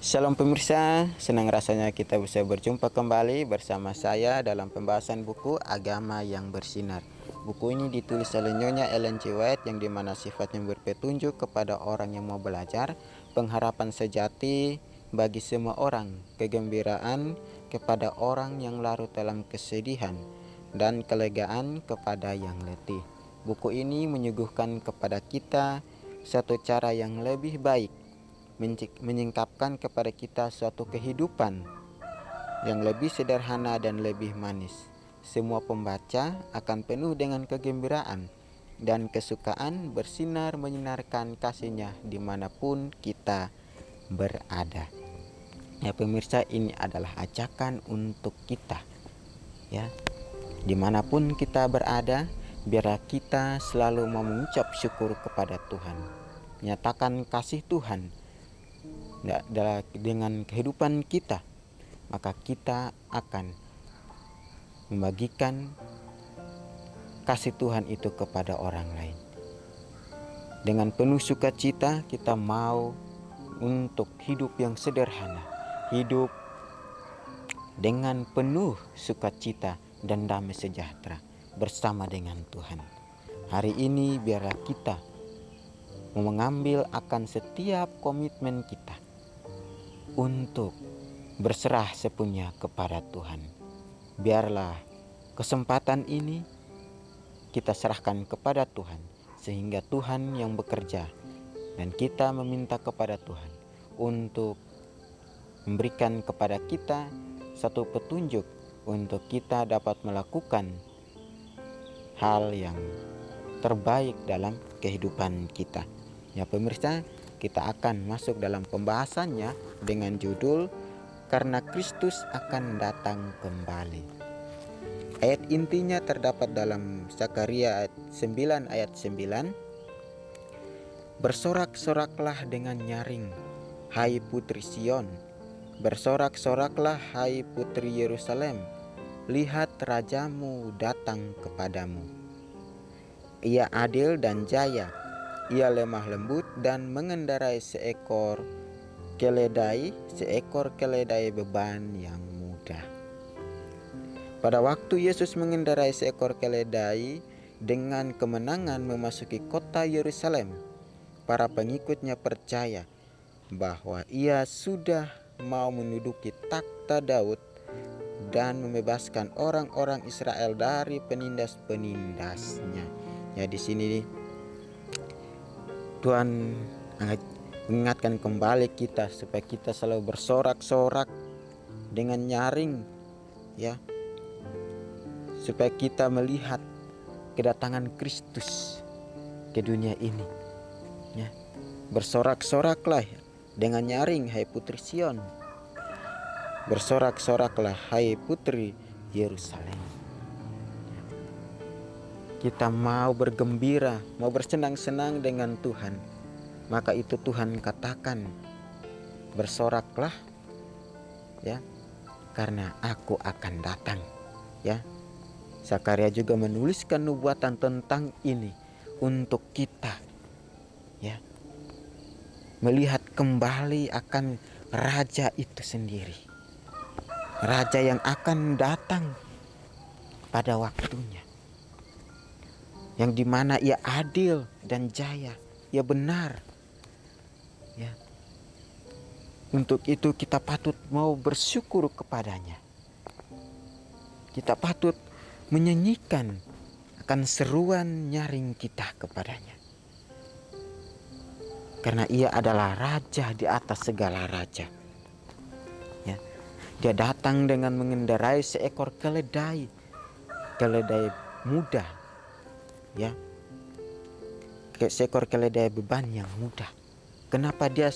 Shalom pemirsa, senang rasanya kita bisa berjumpa kembali bersama saya dalam pembahasan buku Agama yang Bersinar. Buku ini ditulis oleh Nyonya Ellen G. White yang dimana sifatnya berpetunjuk kepada orang yang mau belajar, pengharapan sejati bagi semua orang, kegembiraan kepada orang yang larut dalam kesedihan, dan kelegaan kepada yang letih. Buku ini menyuguhkan kepada kita satu cara yang lebih baik menyingkapkan kepada kita suatu kehidupan yang lebih sederhana dan lebih manis. Semua pembaca akan penuh dengan kegembiraan dan kesukaan bersinar menyinarkan kasihnya dimanapun kita berada. Ya pemirsa, ini adalah ajakan untuk kita, ya, dimanapun kita berada, biarlah kita selalu mengucap syukur kepada Tuhan, menyatakan kasih Tuhan dengan kehidupan kita, maka kita akan membagikan kasih Tuhan itu kepada orang lain. Dengan penuh sukacita kita mau untuk hidup yang sederhana, hidup dengan penuh sukacita dan damai sejahtera bersama dengan Tuhan. Hari ini biarlah kita mengambil akan setiap komitmen kita untuk berserah sepenuhnya kepada Tuhan. Biarlah kesempatan ini kita serahkan kepada Tuhan, sehingga Tuhan yang bekerja dan kita meminta kepada Tuhan untuk memberikan kepada kita satu petunjuk untuk kita dapat melakukan hal yang terbaik dalam kehidupan kita. Ya pemirsa, kita akan masuk dalam pembahasannya dengan judul Karena Kristus akan datang kembali. Ayat intinya terdapat dalam Zakaria 9 ayat 9. Bersorak-soraklah dengan nyaring, hai putri Sion. Bersorak-soraklah, hai putri Yerusalem. Lihat rajamu datang kepadamu. Ia adil dan jaya. Ia lemah lembut dan mengendarai seekor keledai beban yang mudah. Pada waktu Yesus mengendarai seekor keledai dengan kemenangan memasuki kota Yerusalem, para pengikutnya percaya bahwa ia sudah mau menduduki takhta Daud dan membebaskan orang-orang Israel dari penindas-penindasnya. Ya, di sini Tuhan mengingatkan kembali kita supaya kita selalu bersorak-sorak dengan nyaring, ya, supaya kita melihat kedatangan Kristus ke dunia ini, ya. Bersorak-soraklah dengan nyaring, hai putri Sion. Bersorak-soraklah, hai putri Yerusalem. Kita mau bergembira, mau bersenang-senang dengan Tuhan. Maka itu Tuhan katakan, bersoraklah, ya, karena aku akan datang, ya. Zakaria juga menuliskan nubuatan tentang ini untuk kita, ya, melihat kembali akan raja itu sendiri, raja yang akan datang pada waktunya, yang dimana ia adil dan jaya, ia benar, ya. Untuk itu kita patut mau bersyukur kepadanya. Kita patut menyanyikan akan seruan nyaring kita kepadanya, karena ia adalah raja di atas segala raja, ya. Dia datang dengan mengendarai seekor keledai muda, ya, seekor keledai beban yang mudah. Kenapa dia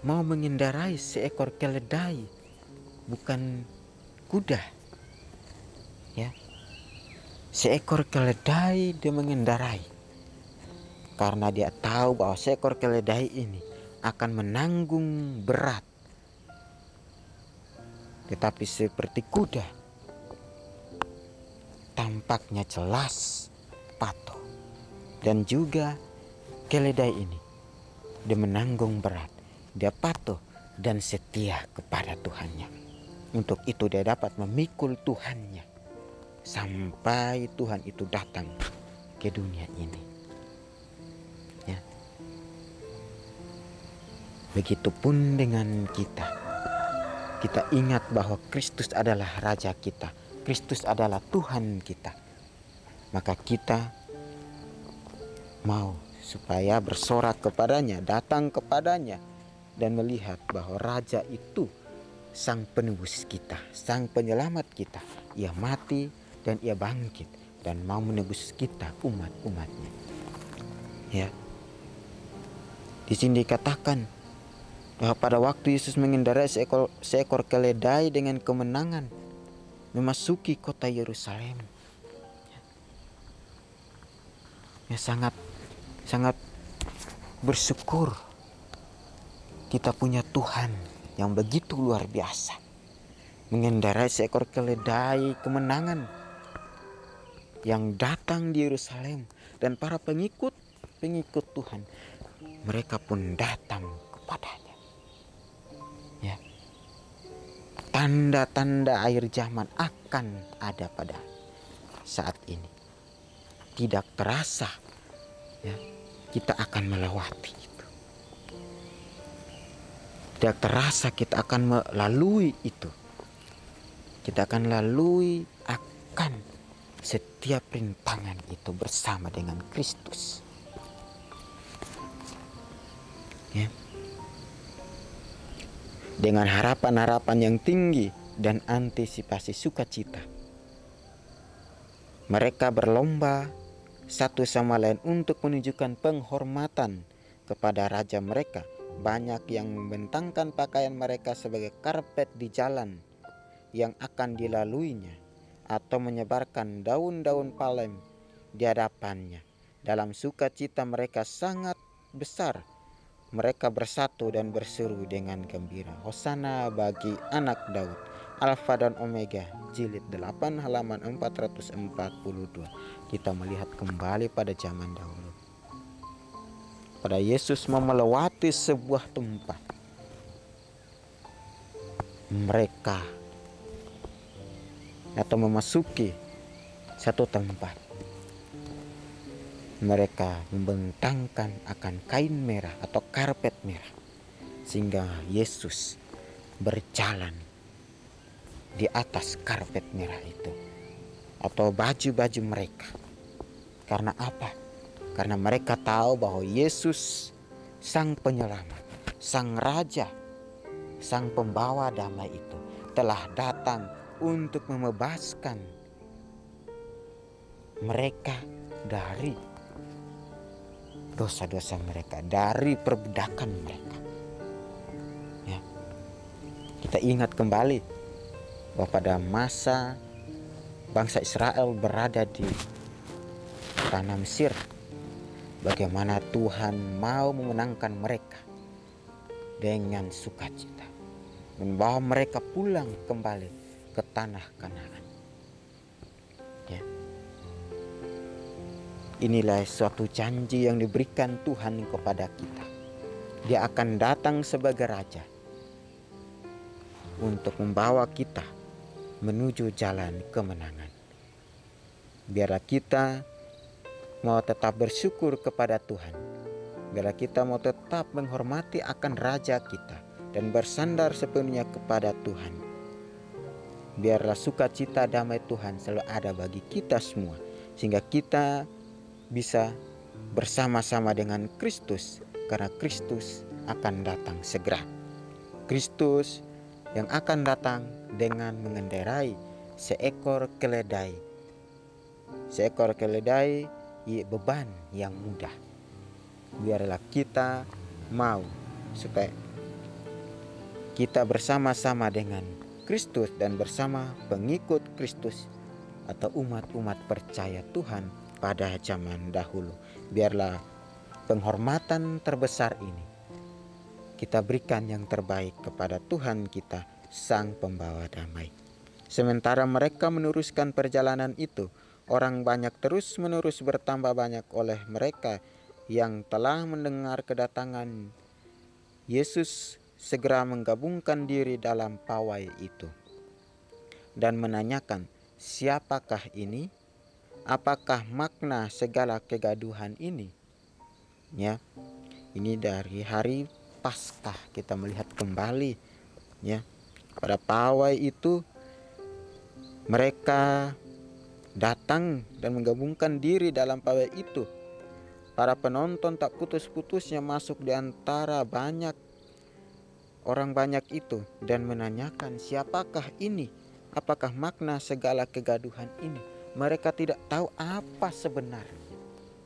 mau mengendarai seekor keledai, bukan kuda, ya? Seekor keledai dia mengendarai karena dia tahu bahwa seekor keledai ini akan menanggung berat. Tetapi seperti kuda, tampaknya jelas patuh. Dan juga keledai ini dia menanggung berat, dia patuh dan setia kepada Tuhannya. Untuk itu dia dapat memikul Tuhannya sampai Tuhan itu datang ke dunia ini. Ya. Begitupun dengan kita. Kita ingat bahwa Kristus adalah Raja kita. Kristus adalah Tuhan kita. Maka kita mau supaya bersorak kepadanya, datang kepadanya, dan melihat bahwa Raja itu Sang Penebus kita, Sang Penyelamat kita. Ia mati dan ia bangkit dan mau menebus kita, umat-umatnya. Ya. Di sini dikatakan bahwa pada waktu Yesus mengendarai seekor keledai dengan kemenangan memasuki kota Yerusalem. Ya, sangat bersyukur kita punya Tuhan yang begitu luar biasa, mengendarai seekor keledai kemenangan yang datang di Yerusalem, dan para pengikut Tuhan mereka pun datang kepadanya. Ya. Tanda-tanda akhir zaman akan ada pada saat ini. Tidak terasa, ya, kita akan melewati itu. Tidak terasa kita akan melalui itu. Kita akan lalui akan setiap rintangan itu bersama dengan Kristus. Ya. Dengan harapan-harapan yang tinggi dan antisipasi sukacita, mereka berlomba satu sama lain untuk menunjukkan penghormatan kepada raja mereka. Banyak yang membentangkan pakaian mereka sebagai karpet di jalan yang akan dilaluinya, atau menyebarkan daun-daun palem di hadapannya. Dalam sukacita mereka sangat besar, mereka bersatu dan berseru dengan gembira, Hosana bagi anak Daud, Alfa dan Omega, jilid 8 halaman 442. Kita melihat kembali pada zaman dahulu. Pada Yesus mau melewati sebuah tempat, mereka atau memasuki satu tempat, mereka membentangkan akan kain merah atau karpet merah, sehingga Yesus berjalan di atas karpet merah itu atau baju-baju mereka. Karena apa? Karena mereka tahu bahwa Yesus Sang Penyelamat, Sang Raja, Sang Pembawa damai itu telah datang untuk membebaskan mereka dari dosa-dosa mereka, dari perbudakan mereka. Ya. Kita ingat kembali bahwa pada masa bangsa Israel berada di tanah Mesir, bagaimana Tuhan mau memenangkan mereka dengan sukacita, membawa mereka pulang kembali ke tanah Kanaan. Ya. Inilah suatu janji yang diberikan Tuhan kepada kita. Dia akan datang sebagai Raja untuk membawa kita menuju jalan kemenangan. Biarlah kita mau tetap bersyukur kepada Tuhan. Biarlah kita mau tetap menghormati akan Raja kita dan bersandar sepenuhnya kepada Tuhan. Biarlah sukacita damai Tuhan selalu ada bagi kita semua, sehingga kita bisa bersama-sama dengan Kristus, karena Kristus akan datang segera. Kristus yang akan datang dengan mengendarai seekor keledai. Seekor keledai beban yang mudah. Biarlah kita mau supaya kita bersama-sama dengan Kristus dan bersama pengikut Kristus atau umat-umat percaya Tuhan pada zaman dahulu. Biarlah penghormatan terbesar ini kita berikan yang terbaik kepada Tuhan kita, Sang Pembawa Damai. Sementara mereka meneruskan perjalanan itu, orang banyak terus-menerus bertambah banyak oleh mereka yang telah mendengar kedatangan Yesus segera menggabungkan diri dalam pawai itu dan menanyakan, siapakah ini? Apakah makna segala kegaduhan ini? Ya, ini dari hari Paskah kita melihat kembali, ya. Pada pawai itu mereka datang dan menggabungkan diri dalam pawai itu. Para penonton tak putus-putusnya masuk di antara orang banyak itu dan menanyakan, siapakah ini? Apakah makna segala kegaduhan ini? Mereka tidak tahu apa sebenarnya,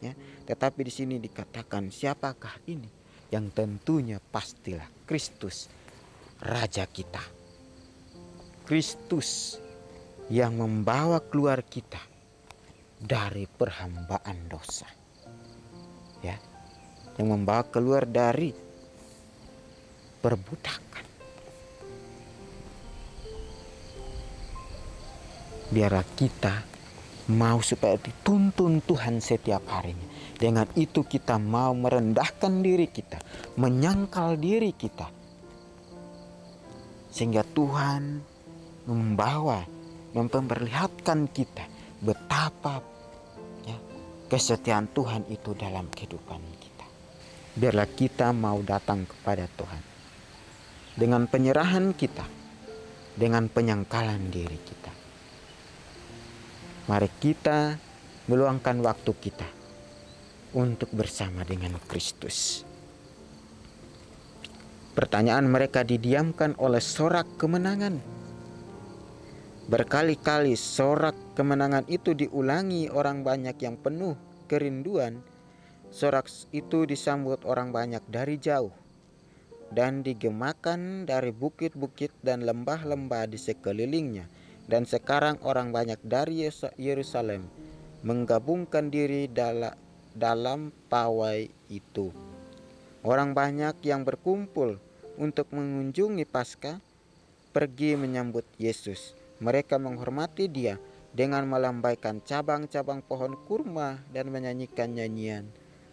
ya. Tetapi di sini dikatakan, siapakah ini? Yang tentunya pastilah Kristus, Raja kita. Kristus yang membawa keluar kita dari perhambaan dosa, ya, yang membawa keluar dari perbudakan. Biarlah kita mau supaya dituntun Tuhan setiap harinya. Dengan itu kita mau merendahkan diri kita, menyangkal diri kita, sehingga Tuhan memperlihatkan kita betapa, ya, kesetiaan Tuhan itu dalam kehidupan kita. Biarlah kita mau datang kepada Tuhan dengan penyerahan kita, dengan penyangkalan diri kita. Mari kita meluangkan waktu kita untuk bersama dengan Kristus. Pertanyaan mereka didiamkan oleh sorak kemenangan. Berkali-kali sorak kemenangan itu diulangi orang banyak yang penuh kerinduan. Sorak itu disambut orang banyak dari jauh dan digemakan dari bukit-bukit dan lembah-lembah di sekelilingnya. Dan sekarang orang banyak dari Yerusalem menggabungkan diri dalam pawai itu. Orang banyak yang berkumpul untuk mengunjungi Paskah pergi menyambut Yesus. Mereka menghormati Dia dengan melambaikan cabang-cabang pohon kurma dan menyanyikan nyanyian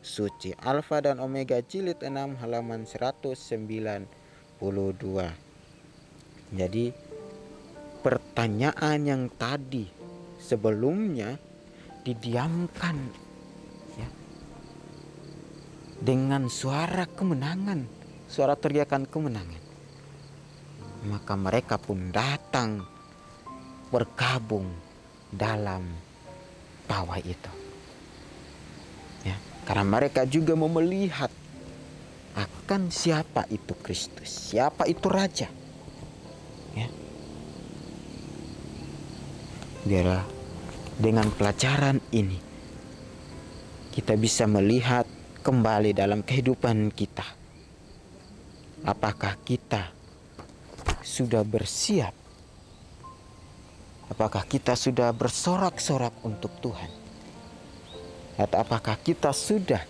suci. Alfa dan Omega jilid 6 halaman 192. Jadi pertanyaan yang tadi sebelumnya didiamkan, ya, dengan suara kemenangan, suara teriakan kemenangan. Maka mereka pun datang bergabung dalam pawai itu, ya, karena mereka juga mau melihat akan siapa itu Kristus, siapa itu Raja, ya. Biarlah dengan pelajaran ini kita bisa melihat kembali dalam kehidupan kita. Apakah kita sudah bersiap? Apakah kita sudah bersorak-sorak untuk Tuhan? Atau apakah kita sudah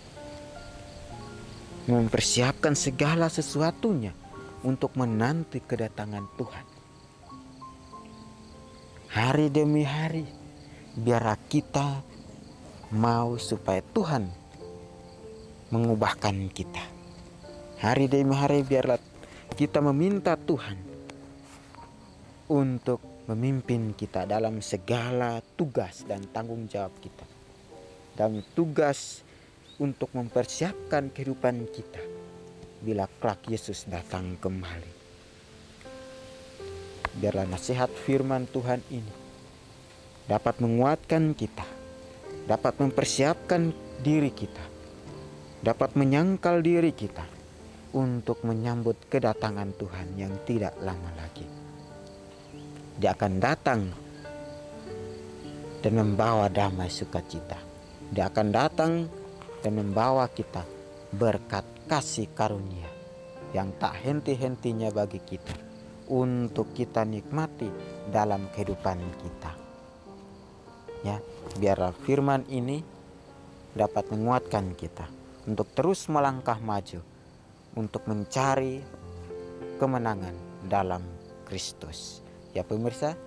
mempersiapkan segala sesuatunya untuk menanti kedatangan Tuhan? Hari demi hari, biarlah kita mau supaya Tuhan mengubahkan kita. Hari demi hari biarlah kita meminta Tuhan untuk memimpin kita dalam segala tugas dan tanggung jawab kita. Dalam tugas untuk mempersiapkan kehidupan kita bila kelak Yesus datang kembali. Biarlah nasihat firman Tuhan ini dapat menguatkan kita, dapat mempersiapkan diri kita, dapat menyangkal diri kita untuk menyambut kedatangan Tuhan yang tidak lama lagi. Dia akan datang dan membawa damai sukacita. Dia akan datang dan membawa kita berkat kasih karunia yang tak henti-hentinya bagi kita untuk kita nikmati dalam kehidupan kita. Ya, biarlah firman ini dapat menguatkan kita untuk terus melangkah maju untuk mencari kemenangan dalam Kristus. Ya pemirsa,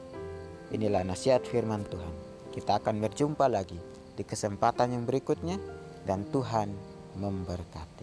inilah nasihat firman Tuhan. Kita akan berjumpa lagi di kesempatan yang berikutnya dan Tuhan memberkati.